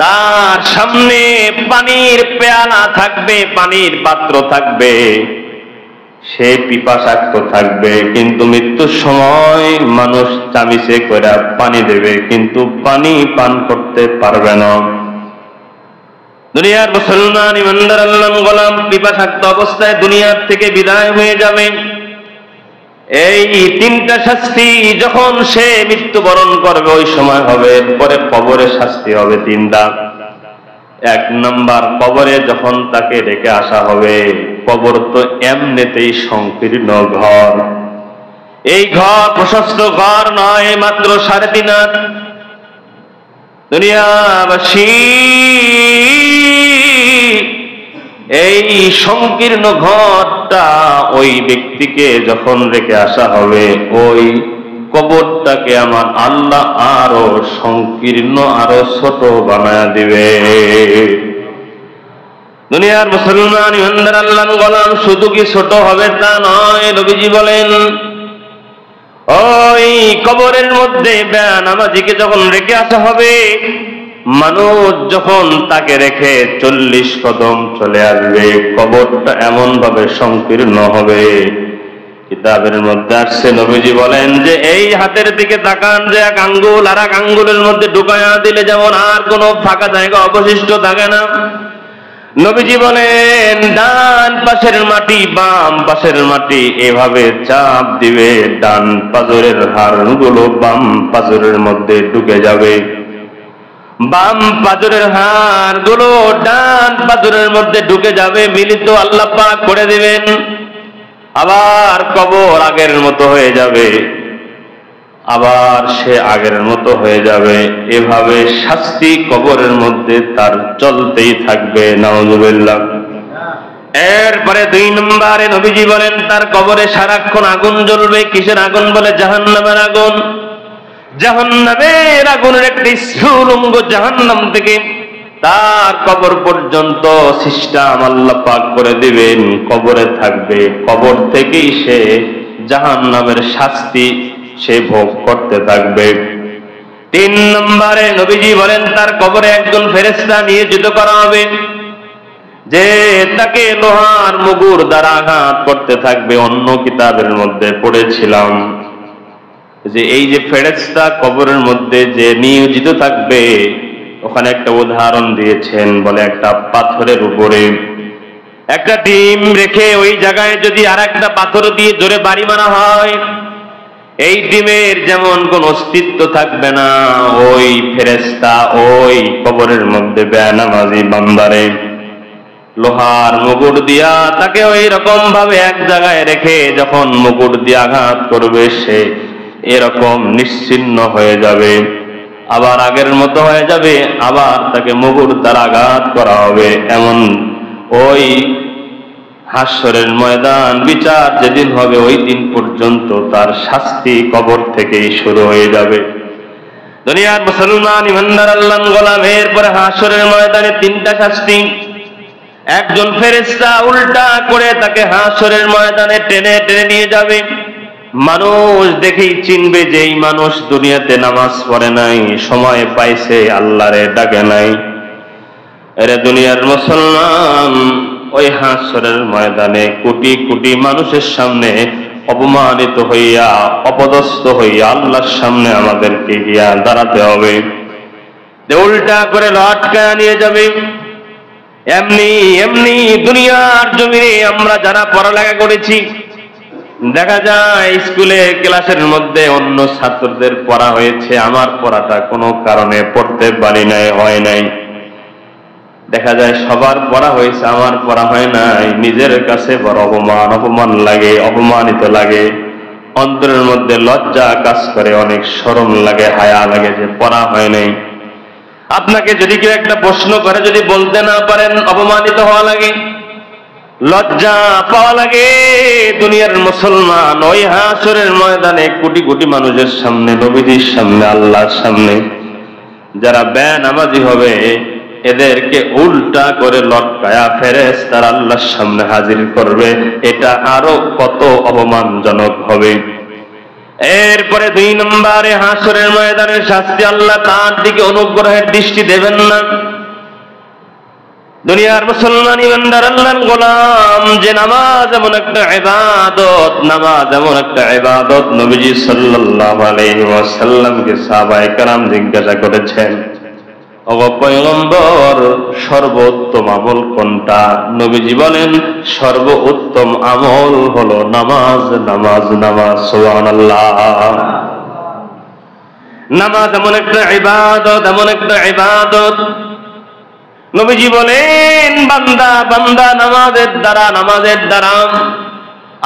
তার সামনে পানির পেয়ালা থাকবে, পানির পাত্র থাকবে, সে পিপাসাক্ত থাকবে, কিন্তু মৃত্যুর সময় মানুষ চামিচে করে পানি দেবে, কিন্তু পানি পান করতে পারবে না। দুনিয়ার মুসলমান ইমানদার আল্লাহর গোলাম পিপাসাক্ত অবস্থায় দুনিয়ার থেকে বিদায় হয়ে যাবে। এই 3টা শাস্তি যখন সে মৃত্যুবরণ করবে ওই সময় হবে। পরে কবরে শাস্তি হবে 3টা। 1 নম্বর, কবরে যখন তাকে রেখে আসা হবে, কবর তো এমনিতেই সংকীর্ণ ঘর। এই ঘর প্রশস্ত ঘর নয়, মাত্র 3.5 হাত। দুনিয়াবাসী, এই সংকীর্ণ ঘরটা ওই ব্যক্তিকে যখন রেখে আসা হবে, ওই কবরটাকে আমার আল্লাহ আরো সংকীর্ণ, আরো ছোট বানায়া দিবে। দুনিয়ার মুসলমান ইমানদার আল্লাহর গোলাম, শুধু কি ছোট হবে তা নয়, নবীজি বলেন, ওই কবরের মধ্যে বেনামাজিকে যখন রেখে আসা হবে, মানুষ যখন তাকে রেখে 40 কদম চলে আসবে, কবরটা এমন ভাবে সংকীর্ণ হবে। কিতাবের মধ্যে আসছে, নবীজি বলেন যে এই হাতের দিকে তাকান, যে 1 আঙ্গুল আর 1 আঙ্গুলের মধ্যে ঢুকায়া দিলে যেমন আর কোনো ফাঁকা জায়গা অবশিষ্ট থাকে না। নবীজি বলেন, ডান পাশের মাটি, বাম পাশের মাটি এভাবে চাপ দিবে, ডান পাজরের হাড়গুলো বাম পাজরের মধ্যে ঢুকে যাবে, বাম পাজরের হাড়গুলো ডান পাজরের মধ্যে ঢুকে যাবে, মিলিত আল্লাহ পাক করে দিবেন। আবার কবর আগের মতো হয়ে যাবে, আবার সে আগের মতো হয়ে যাবে। এভাবে শাস্তি কবরের মধ্যে তার চলতেই থাকবে। নাউজুবিল্লাহ। এরপরে 2 নম্বরে নবীজি বলেন, তার কবরে সারাক্ষণ আগুন জ্বলবে। কিসের আগুন? বলে জাহান্নামের আগুন। জাহান্নামের আগুনের একটি সুরঙ্গ জাহান্নাম থেকে তার কবর পর্যন্ত সিস্টেম আল্লাহ পাক করে দিবেন। কবরে থাকবে, কবর থেকেই সে জাহান্নামের শাস্তি সে ভোগ করতে থাকবে। 3 নম্বরে নবীজি বলেন, তার কবরে একজন ফেরেশতা নিয়োজিত করা হবে, যে তাকে লোহার মুগুর দ্বারা আঘাত করতে থাকবে। অন্য কিতাবের মধ্যে পড়েছিলাম যে এই যে ফেরেশতা কবরের মধ্যে যে নিয়োজিত থাকবে, ওখানে একটা উদাহরণ দিয়েছেন, বলে একটা পাথরের উপরে একটা ডিম রেখে ওই জায়গায় যদি আর একটা পাথর দিয়ে জোরে বাড়ি মারা হয়, এই ডিমের যেমন কোন অস্তিত্ব থাকবে না, ওই ফেরেশতা ওই কবরের মধ্যে বেনামাজি বান্দারে লোহার মুকুট দিয়া তাকে ওই রকম ভাবে এক জায়গায় রেখে যখন মুকুট দিয়ে আঘাত করবে, সে এরকম নিশ্চিহ্ন হয়ে যাবে, আবার আগের মতো হয়ে যাবে, আবার তাকে মুকুট দ্বারা আঘাত করা হবে। এমন ওই হাসরের ময়দান বিচার যেদিন হবে, ওই দিন পর্যন্ত তার শাস্তি কবর থেকেই শুরু হয়ে যাবে। দুনিয়ার মুসলমান ইমানদার আল্লাহর গোলাম, এরপরে হাসরের ময়দানে তিনটা শাস্তি। একজন ফেরেশতা উল্টা করে তাকে হাসরের ময়দানে টেনে টেনে নিয়ে যাবে। মানুষ দেখেই চিনবে যে এই মানুষ দুনিয়াতে নামাজ পড়ে নাই, সময় পাইছে, আল্লাহরে ডাকে নাই। এরে দুনিয়ার মুসলমান, ওই হাসরের ময়দানে কোটি কোটি মানুষের সামনে অপমানিত হইয়া অপদস্থ হইয়া আল্লাহর সামনে আমাদেরকে গিয়া দাঁড়াতে হবে। উল্টা করে লটকায়া নিয়ে যাবে। এমনি এমনি দুনিয়ার জমিনে আমরা যারা পড়ালেখা করেছি, দেখা যায় স্কুলে ক্লাসের মধ্যে অন্য ছাত্রদের পড়া হয়েছে, আমার পড়াটা কোনো কারণে পড়তে পারি নাই, হয় নাই। দেখা যায় সবার পড়া হয়েছে, আমার পড়া হয় নাই। নিজের কাছে বড় অপমান লাগে, অপমানিত লাগে, অন্তরের মধ্যে লজ্জা কাজ করে, অনেক শরম লাগে, হায়া লাগে যে পড়া হয় নাই। আপনাকে যদি কেউ একটা প্রশ্ন করে, যদি বলতে না পারেন, অপমানিত হওয়া লাগে, লজ্জা পাওয়া লাগে। দুনিয়ার মুসলমান ওই হাসরের ময়দানে কোটি কোটি মানুষের সামনে, নবীজির সামনে, আল্লাহর সামনে যারা বেনামাজি হবে, এদেরকে উল্টা করে লটকায়া ফেরেশতারা আল্লাহর সামনে হাজির করবে। এটা আরো কত অপমানজনক হবে। এরপরে 2 নম্বরে হাসরের ময়দানের শাস্তি, আল্লাহ তার দিকে অনুগ্রহের দৃষ্টি দেবেন না। দুনিয়ার মুসলমান ইমানদার আল্লাহর গোলাম, যে নামাজ এমন একটা ইবাদত, নামাজ এমন একটা ইবাদত, নবীজি সাল্লাল্লাহু আলাইহি ওয়াসাল্লামকে সাহাবায়ে কেরাম জিজ্ঞাসা করেছেন, ওগো পয়গম্বর, সর্বোত্তম আমল কোনটা? নবীজি বলেন, সর্বোত্তম আমল হলো নামাজ, নামাজ, নামাজ। সুবহানাল্লাহ। নামাজ এমন একটা ইবাদত, এমন একটা ইবাদত, নবীজি বলেন, বান্দা বান্দা নামাজের দ্বারা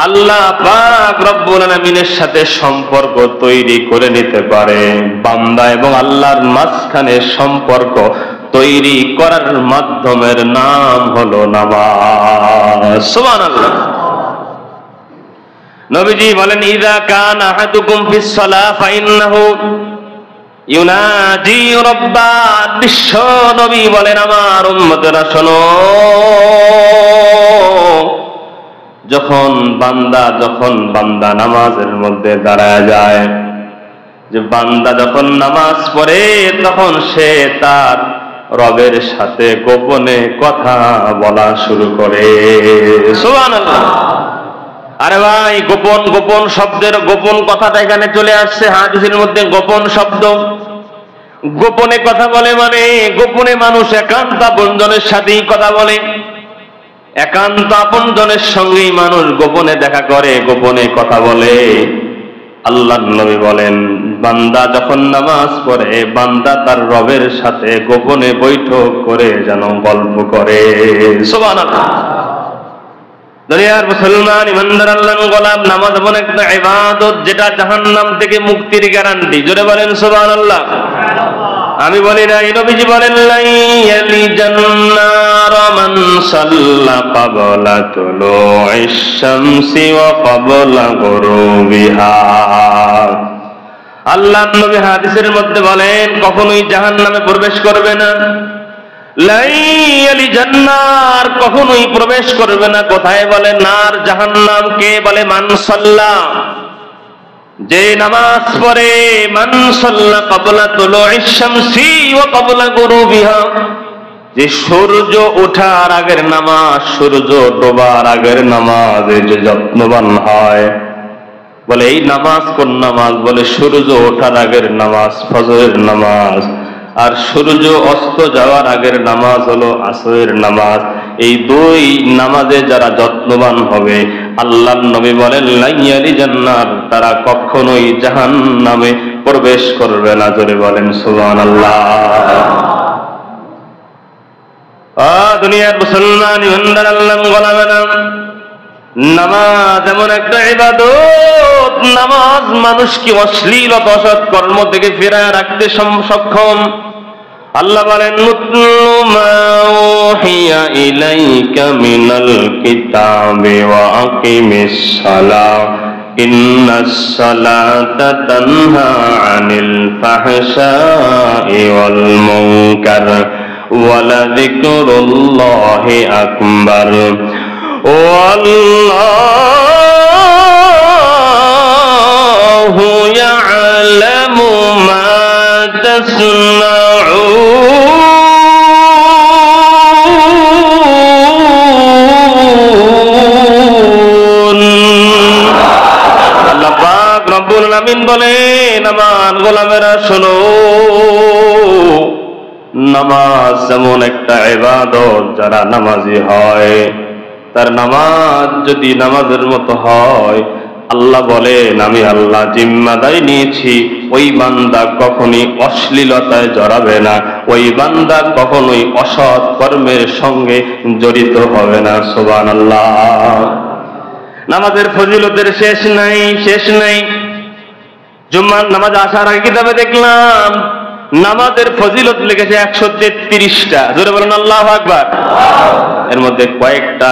আল্লাহ পাক রব্বুল আলামিনের সাথে সম্পর্ক তৈরি করে নিতে পারে। বান্দা এবং আল্লাহর মাঝখানে সম্পর্ক তৈরি করার মাধ্যমের নাম হলো নামাজ। সুবহানাল্লাহ। নবীজি বলেন, ইযা কানা আহাদুকুম ফিস সালাহ ফাইন্নাহু ইউনাজি রাব্বা। বিশ্ব নবী বলেন, আমার উম্মতেরা শোনো, যখন বান্দা নামাজের মধ্যে দাঁড়ায় যায়, যে বান্দা যখন নামাজ পড়ে, তখন সে তার রবের সাথে গোপনে কথা বলা শুরু করে। সুবহানাল্লাহ। আরে ভাই, গোপন গোপন শব্দের গোপন কথাটা এখানে চলে আসছে হাদিসের মধ্যে। গোপন শব্দ, গোপনে কথা বলে মানে গোপনে মানুষ একান্ত আপনজনের সাথেই কথা বলে, একান্ত আপনজনের সঙ্গেই মানুষ গোপনে দেখা করে, গোপনে কথা বলে। আল্লাহর নবী বলেন, বান্দা যখন নামাজ পড়ে, বান্দা তার রবের সাথে গোপনে বৈঠক করে যেন গল্প করে। সুবহানাল্লাহ। দুনিয়ার মুসলমান ইমানদার আল্লাহর গোলাম, নামাজ এমন একটা ইবাদত যেটা জাহান্নাম থেকে মুক্তির গ্যারান্টি। জোরে বলেন সুবহানাল্লাহ। আমি বলি না, নবীজি বলেন, লাইয়ালি জান্নার মান সাল্লা ক্বাবলা তুলুইশ শামসি ওয়া ক্বাবলা গুরুবিহা। আল্লাহর নবী হাদিসের মধ্যে বলেন, কখনোই জাহান্নামে প্রবেশ করবে না। লাইয়ালি জান্নার, কখনোই প্রবেশ করবে না। কোথায় বলে নার, জাহান্নাম। কে বলে? মান সাল্লা, যে নামাজ পড়ে। মান সাল্লা ক্বাবলা তুলুইশ শামসি ওয়া ক্বাবলা গুরুবিহা, যে সূর্য ওঠার আগের নামাজ, সূর্য ডোবার আগের নামাজ যে যত্নবান হয়, বলে এই নামাজ কোন নামাজ? বলে সূর্য ওঠার আগের নামাজ ফজরের নামাজ, আর সূর্য অস্ত যাওয়ার আগের নামাজ হলো আসরের নামাজ। এই দুই নামাজে যারা যত্নবান হবে, আল্লাহর নবী বলেন লাইয়ালি জান্নাত, তারা কখনোই জাহান্নামে প্রবেশ করবে না। জোরে বলেন সুবহানাল্লাহ। দুনিয়ার মুসলমান ইমানদার আল্লাহর গোলামেরা, নামাজ এমন একটা ইবাদত, নামাজ মানুষকে অশ্লীলতা অসৎ কর্ম থেকে ফিরায় রাখতে সক্ষম। আল্লাহ বলেন নুতলু মা উহিয়া ইলাইকা মিনাল কিতাবি ওয়া আকিমিস সালাহ ইন্নাস সালাতা তানহা আনিল ফাহশাই ওয়াল মুনকার ওয়া লাযিকরুল্লাহি আকবার ওয়াল্লাহু ইয়া'লামু মা তাসনাউন। আল্লাহ পাক রব্বুল আলামিন বলেন, আমার গোলামেরা শোনো, নামাজ এমন একটা ইবাদত, যারা নামাজি হয় তার নামাজ যদি নামাজের মতো হয়, আল্লাহ বলেন আমি আল্লাহ জিম্মাদারি নিয়েছি, ওই বান্দা কখনোই অশ্লীলতায় জড়াবে না, ওই বান্দা কখনোই অসৎ কর্মের সঙ্গে জড়িত হবে না। সুবহানাল্লাহ। নামাজের ফজিলতের শেষ নাই, শেষ নাই। জুম্মার নামাজ আসার আগে কিতাবে দেখলাম নামাজের ফজিলত লিখেছে 133টা। জোরে বলেন আল্লাহু আকবার। এর মধ্যে কয়েকটা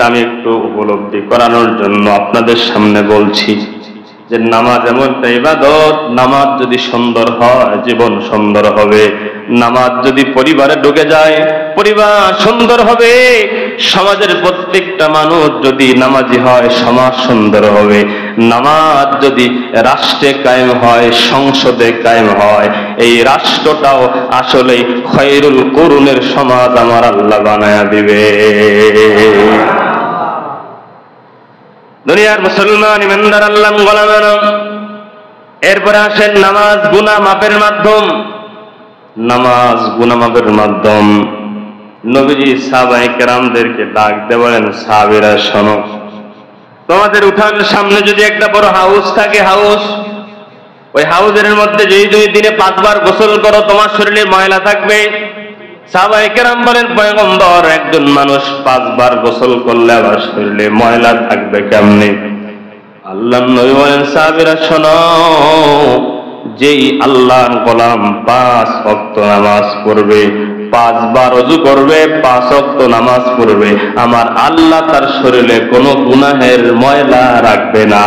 আমি একটু উপলব্ধি করানোর জন্য আপনাদের সামনে বলছি যে নামাজ এমন একটা ইবাদত, নামাজ যদি সুন্দর হয় জীবন সুন্দর হবে, নামাজ যদি পরিবারে ঢুকে যায় পরিবার সুন্দর হবে, সমাজের প্রত্যেকটা মানুষ যদি নামাজি হয় সমাজ সুন্দর হবে, নামাজ যদি রাষ্ট্রে কায়েম হয়, সংসদে কায়েম হয়, এই রাষ্ট্রটাও আসলে খয়রুল কুরুনের সমাজ আমার আল্লাহ বানায়া দিবে। দুনিয়ার মুসলমান ইমানদার আল্লাহর গোলামেরা, এরপরে আসেন নামাজ গুনাহ মাপের মাধ্যম। নামাজ গুনাহ মাপের মাধ্যম। নবীজি সাহাবায়ে কেরামদেরকে ডাক দিয়ে বলেন, সাহাবীরা শোনো, তোমাদের উঠানের সামনে যদি একটা বড় হাউস থাকে, হাউস, ওই হাউসের মধ্যে যদি তুমি দিনে 5 বার গোসল করো তোমার শরীরে ময়লা থাকবে। সাহাবায়ে কেরাম বলেন, পয়গম্বর, একজন মানুষ 5 বার গোসল করলে আবার শরীরে ময়লা থাকবে কেমনে? আল্লাহর নবী বলেন, সাহাবীরা শোনো, যেই আল্লাহর গোলাম 5 ওয়াক্ত নামাজ পড়বে, 5 বার ওযু করবে, 5 ওয়াক্ত নামাজ পড়বে, আমার আল্লাহ তার শরীরে কোনো গুনাহের ময়লা রাখবে না।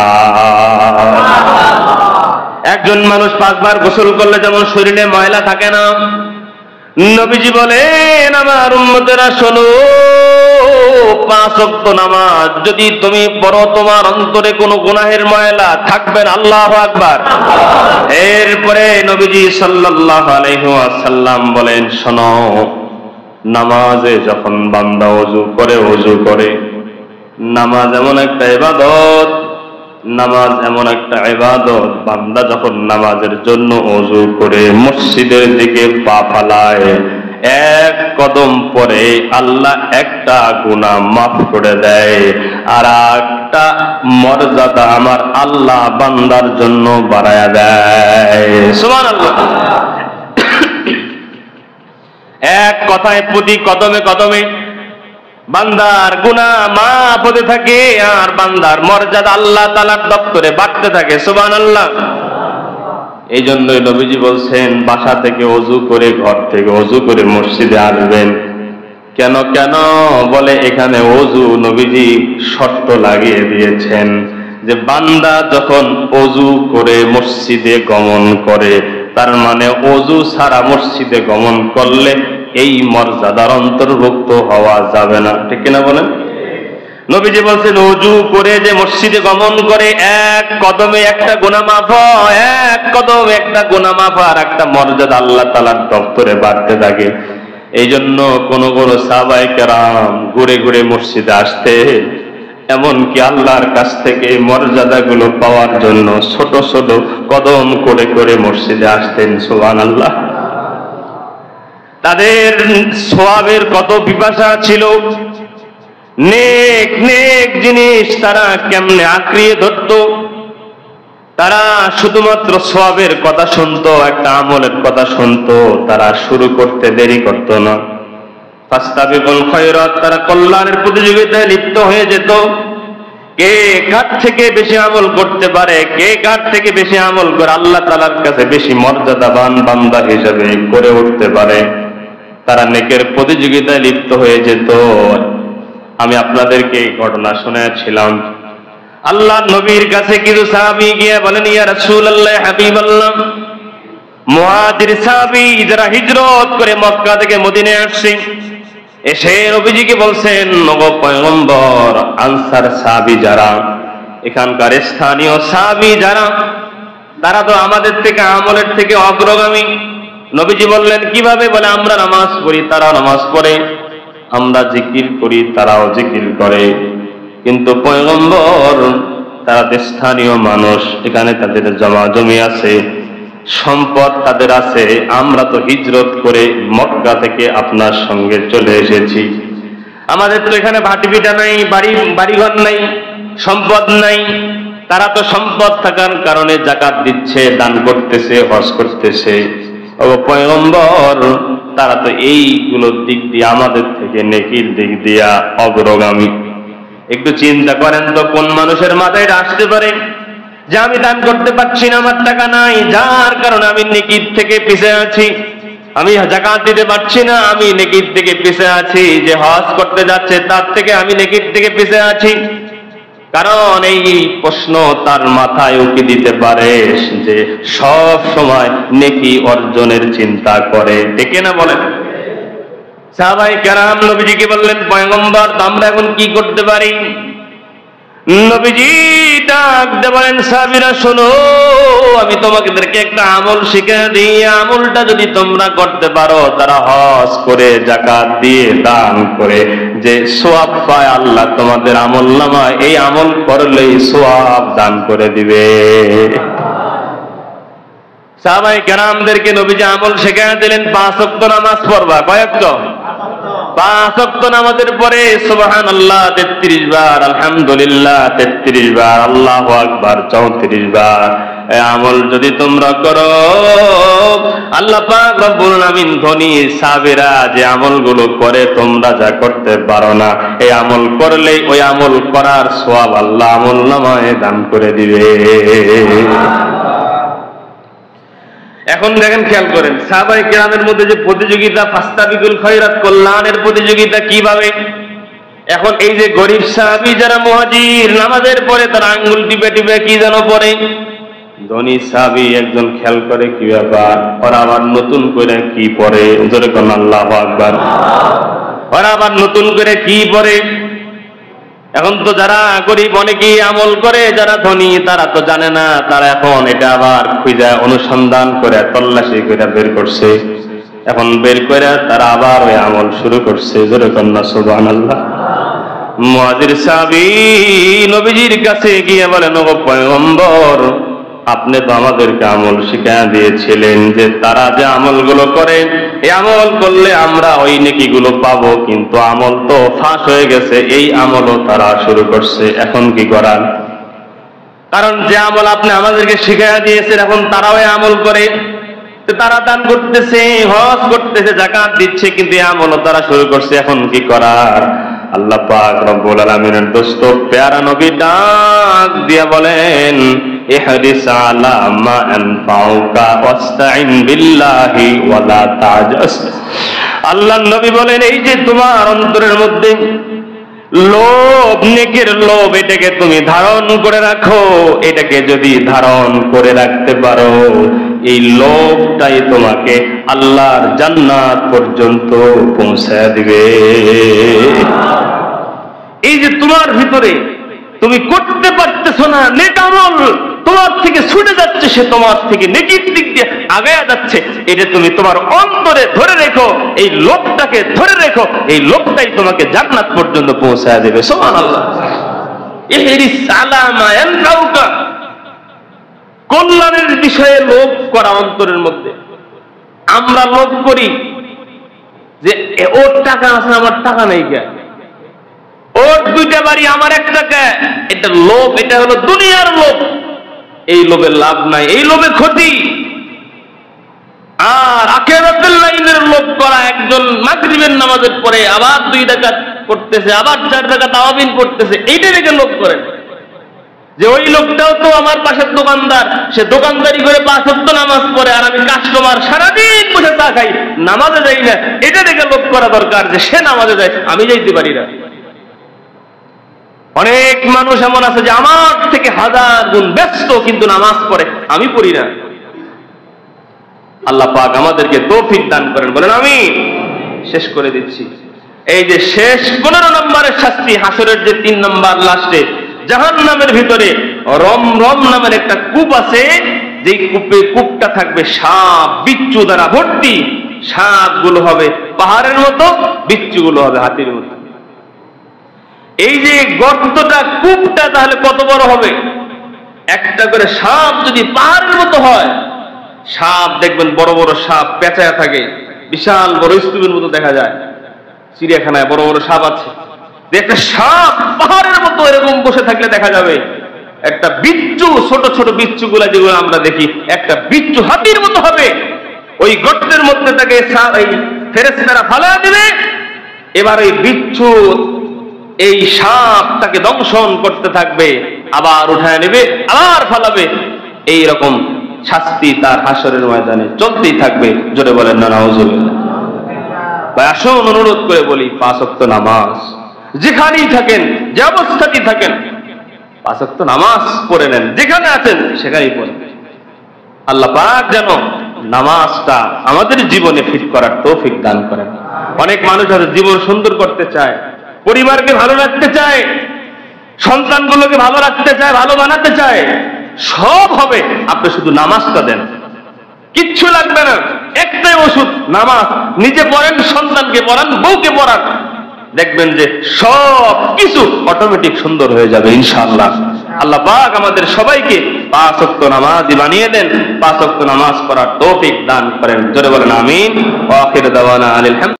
একজন মানুষ 5 বার গোসল করলে যেমন শরীরে ময়লা থাকে না, নবীজি বলেন, আমার উম্মতেরা শোনো, 5 ওয়াক্ত নামাজ যদি তুমি পড়ো তোমার অন্তরে কোনো গুনাহের ময়লা থাকবে না। আল্লাহু আকবার। এরপরে নবীজি সাল্লাল্লাহু আলাইহি ওয়াসাল্লাম বলেন, শোনো, নামাজে যখন বান্দা ওযু করে, নামাজ এমন একটা ইবাদত, নামাজ এমন একটা ইবাদত, বান্দা যখন নামাজের জন্য ওযু করে মসজিদের দিকে পা ফেলায়, 1 কদম পরে আল্লাহ একটা গুনাহ মাফ করে দেয়, আর একটা মর্যাদা আমার আল্লাহ বান্দার জন্য বাড়ায়া দেয়। সুবহানাল্লাহ। এক কথায় প্রতি কদমে কদমে বান্দার গুনাহ মাফ হতে থাকে, আর বান্দার মর্যাদা আল্লাহ তাআলার দপ্তরে বাড়তে থাকে। সুবহানাল্লাহ। এই জন্যই নবীজি বলছেন, বাসা থেকে ওযু করে, ঘর থেকে ওযু করে মসজিদে আসবেন। কেন? বলে এখানে ওযু নবীজি শর্ত লাগিয়ে দিয়েছেন যে বান্দা যখন ওযু করে মসজিদে গমন করে, তার মানে ওযু ছাড়া মসজিদে গমন করলে এই মর্যাদার অন্তর্ভুক্ত হওয়া যাবে না। ঠিক কিনা বলেন? নবীজি বলছেন, ওযু করে যে মসজিদে গমন করে 1 কদমে একটা গুনাহ মাফ হয়, 1 কদমে একটা গুনাহ মাফ, আর একটা মর্যাদা আল্লাহ তাআলার দপ্তরে বাড়তে থাকে। এই জন্য কোন কোন সাহাবায়ে কেরাম ঘুরে ঘুরে মসজিদে আসতে, এমনকি আল্লাহর কাছ থেকে মর্যাদাগুলো পাওয়ার জন্য ছোট ছোট কদম করে করে মসজিদে আসতেন। সুবহানাল্লাহ। তাদের সওয়াবের কত পিপাসা ছিল, নেক নেক জিনিস তারা কেমনে আঁকড়িয়ে ধরত। তারা শুধুমাত্র সওয়াবের কথা শুনতো, একটা আমলের কথা শুনতো, তারা শুরু করতে দেরি করতো না। ফাস্তাবিকুল খায়রাত, তারা কল্যাণের প্রতিযোগিতায় লিপ্ত হয়ে যেত। কে কার থেকে বেশি আমল করতে পারে, কে কার থেকে বেশি আমল করে আল্লাহ তাআলার কাছে বেশি মর্যাদাবান বান্দা হিসেবে করে উঠতে পারে, তারা নেকের প্রতিযোগিতায় লিপ্ত হয়ে যেত। আমি আপনাদেরকে এই ঘটনা শুনেছিলাম। আল্লাহ নবীর কাছে কিছু সাহাবী গিয়ে বলেন, ইয়া রাসূলুল্লাহ, হাবিবাল্লাহ, মুহাজির সাহাবী যারা হিজরত করে মক্কা থেকে মদিনায় আসছে, এসে নবীজিকে বলছেন, ওগো পয়গম্বর, আনসার সাহাবী যারা, এখানকার স্থানীয় সাহাবী যারা, তারা তো আমাদের থেকে আমলের থেকে অগ্রগামী। নবীজি বললেন, কিভাবে? বলে, আমরা নামাজ পড়ি, তারাও নামাজ পড়ে, আমরা জিকির করি, তারাও জিকির করে, কিন্তু পয়গম্বর, তারা স্থানীয় মানুষ, এখানে তাদের জমা জমি আছে, সম্পদ তাদের আছে, আমরা তো হিজরত করে মক্কা থেকে আপনার সঙ্গে চলে এসেছি, আমাদের তো এখানে ভাটিপিটা নাই, বাড়িঘর নাই, সম্পদ নাই। তারা তো সম্পদ থাকার কারণে যাকাত দিচ্ছে, দান করতেছে, হজ করতেছে। ও পয়গম্বর, তারা তো এইগুলোর দিক দিয়ে আমাদের থেকে নেকির দিক দিয়া অগ্রগামী। একটু চিন্তা করেন তো, কোন মানুষের মাথায় এটা আসতে পারে যে আমি দান করতে পারছি না, আমার টাকা নাই, যার কারণে আমি নেকির থেকে পিছিয়ে আছি, আমি যাকাত দিতে পারছি না, আমি নেকির থেকে পিছিয়ে আছি, যে হজ করতে যাচ্ছে তার থেকে আমি নেকির থেকে পিছিয়ে আছি। কারণ এই প্রশ্ন তার মাথায় উকি দিতে পারে যে সব সময় নেকি অর্জনের চিন্তা করে, ঠিক না বলেন? সাহাবায়ে কেরাম নবীজিকে বললেন, পয়গম্বর, আমরা এখন কি করতে পারি? নবীজি ডাক দিয়ে বলেন, সাহাবীরা শোনো, আমি তোমাদেরকে একটা আমল শিখিয়ে দিই, আমলটা যদি তোমরা করতে পারো, তারা হজ করে, যাকাত দিয়ে, দান করে যে সওয়াব পায় আল্লাহ তোমাদের আমলনামায়, এই আমল করলেই সওয়াব দান করে দিবে। সাহাবায়ে কেরামদেরকে নবীজি আমল শিখিয়ে দিলেন, 5 ওয়াক্ত নামাজ পড়বা। কয় ওয়াক্ত? 5 ওয়াক্ত নামাজের পরে সুবহানাল্লাহ 33 বার, আলহামদুলিল্লাহ 33 বার, আল্লাহু আকবার 34 বার। এই আমল যদি তোমরা করো, আল্লাহ পাক রব্বুল আমিন ধনী সাহাবীরা যে আমলগুলো করে তোমরা যা করতে পারো না, এই আমল করলেই ওই আমল করার সওয়াব আল্লাহ আমলনামায় দান করে দিবে। এখন দেখেন, খেয়াল করেন, সাহাবায়ে কেরামের মধ্যে যে প্রতিযোগিতা, ফাস্তাবিকুল খায়রাত, কল্যাণের প্রতিযোগিতা কিভাবে। এখন এই যে গরিব সাহাবী যারা মুহাজির, নামাজের পরে তারা আঙ্গুল টিপে টিপে কি যেন পড়ে, ধনী সাহাবী একজন খেয়াল করে, কি ব্যাপার, ওরা আবার নতুন করে কি পড়ে, জোরে কোন আল্লাহু আকবার, ওরা আবার নতুন করে কি পড়ে। এখন তো যারা গরিব অনেকেই আমল করে, যারা ধনী তারা তো জানে না, তারা এখন এটা আবার খুঁজে অনুসন্ধান করে তল্লাশি করে বের করছে। এখন বের করে তারা আবার ওই আমল শুরু করছে, জোরে কন্যা সুবহানাল্লাহ। মুহাজির সাহাবী নবীজির কাছে গিয়ে বলেন, ওগো পয়গম্বর, আপনি তো আমাদেরকে আমল শিখিয়ে দিয়েছিলেন যে তারা যে আমলগুলো করে, এই আমল করলে আমরা ওই নেকিগুলো পাবো, কিন্তু আমল তো ফাঁস হয়ে গেছে, এই আমলও তারা শুরু করছে, এখন কি করার? কারণ যে আমল আপনি আমাদেরকে শিখিয়ে দিয়েছেন, এখন তারাও এই আমল করে, তারা দান করতেছে, হজ করতেছে, যাকাত দিচ্ছে, কিন্তু এই আমলও তারা শুরু করছে, এখন কি করার? আল্লাহ পাক রব্বুল আলামিনের দোস্ত প্যারা নবী ডাক দিয়া বলেন, ইহরিস আলা মা আনফাউকা ওয়াস্তাইন বিল্লাহি ওয়ালা তাজাস। আল্লাহ নবী বলেন, এই যে তোমার অন্তরের মধ্যে লোভ, নেকের লোভ, এটাকে তুমি ধারণ করে রাখো, এটাকে যদি ধারণ করে রাখতে পারো, এই লোভটাই তোমাকে আল্লাহর জান্নাত পর্যন্ত পৌঁছায় দিবে। এই যে তোমার ভিতরে তুমি করতে পারতেছো না নেক আমল, তোমার থেকে ছুটে যাচ্ছে, সে তোমার থেকে নেকির দিক দিয়ে আগায়া যাচ্ছে, এটা তুমি তোমার অন্তরে ধরে রেখো, এই লোকটাকে ধরে রেখো, এই লোকটাই তোমাকে জান্নাত পর্যন্ত পৌঁছায় দেবে। সুবহানাল্লাহ। ইহরিস আলা মা ইয়ানফাউকা, কল্যাণের বিষয়ে লোভ করা অন্তরের মধ্যে। আমরা লোভ করি যে ওর টাকা আছে, আমার টাকা নেই কে, ওর দুইটা বাড়ি, আমার এক টাকা। এটা লোভ, এটা হলো দুনিয়ার লোভ। এই লোভে লাভ নাই, এই লোভে ক্ষতি। আর আখিরাতের লাইনের লোভ করা, একজন মাগরিবের নামাজের পরে আবার 2 রাকাত পড়তেছে, আবার 4 রাকাত তাওয়াবিন পড়তেছে, এইটা দেখে লোভ করেন যে ওই লোকটাও তো আমার পাশের দোকানদার, সে দোকানদারি করে 5 ওয়াক্ত নামাজ পড়ে, আর আমি কাস্টমার, সারাদিন বসে চা খাই, নামাজে যাই না। এটা দেখে লোভ করা দরকার যে সে নামাজে যায়, আমি যাইতে পারি না। অনেক মানুষ এমন আছে যে আমার থেকে 1000 গুণ ব্যস্ত, কিন্তু নামাজ পড়ে, আমি পড়ি না। আল্লাহ পাক আমাদেরকে তৌফিক দান করেন, বলেন আমিন। শেষ করে দিচ্ছি। এই যে শেষ 15 নম্বরের শাস্তি, হাসরের যে 3 নম্বর লাস্টে, জাহান্নামের ভিতরে রমরম নামের একটা কূপ আছে, যে কূপটা থাকবে সাপ বিচ্ছু দ্বারা ভর্তি। সাপগুলো হবে পাহাড়ের মতো, বিচ্ছুগুলো হবে হাতির মতো। এই যে গর্তটা, কূপটা তাহলে কত বড় হবে? একটা করে সাপ যদি পাহাড়ের মতো হয়, সাপ দেখবেন বড় বড় সাপ পেঁচায়া থাকে, বিশাল বড় স্তূপের মতো দেখা যায়। চিড়িয়াখানায় বড় বড় সাপ আছে, একটা সাপ পাহাড়ের মতো এরকম বসে থাকলে দেখা যাবে। একটা বিচ্ছু, ছোট ছোট বিচ্ছুগুলা যেগুলো আমরা দেখি, একটা বিচ্ছু হাতির মতো হবে। ওই গর্তের মধ্যে তাকে এই ফেরেশতারা ফালা দিবে। এবার ওই বিচ্ছু, এই সাপ তাকে দংশন করতে থাকবে, আবার উঠায় নেবে, আবার ফালাবে। এই রকম শাস্তি তার হাসরের ময়দানে চলতেই থাকবে। জোরে বলেন না নাউজুবিল্লাহ। ভাই আসুন, অনুরোধ করে বলি, 5 ওয়াক্ত নামাজ যেখানেই থাকেন, যে অবস্থাতেই থাকেন, 5 ওয়াক্ত নামাজ পড়ে নেন। যেখানে আছেন সেখানেই পড়েন। আল্লাহ পাক যেন নামাজটা আমাদের জীবনে ফিট করার তৌফিক দান করেন। অনেক মানুষ আছে জীবন সুন্দর করতে চায়, পরিবারকে ভালো রাখতে চায়, সন্তানগুলোকে ভালো রাখতে চায়, ভালো বানাতে চায়, সব হবে, আপনি শুধু নামাজটা দেন, কিচ্ছু লাগবে না। একটাই ওষুধ, নামাজ। নিজে পড়েন, সন্তানকে পড়ান, বউকে পড়ান, দেখবেন যে সব কিছু অটোমেটিক সুন্দর হয়ে যাবে ইনশাআল্লাহ। আল্লাহ পাক আমাদের সবাইকে 5 ওয়াক্ত নামাজি বানিয়ে দেন, 5 ওয়াক্ত নামাজ পড়ার তৌফিক দান করেন। জোরে বলেন আমিন। ওয়া আখিরু দাওয়ানা আলহামদুলিল্লাহ।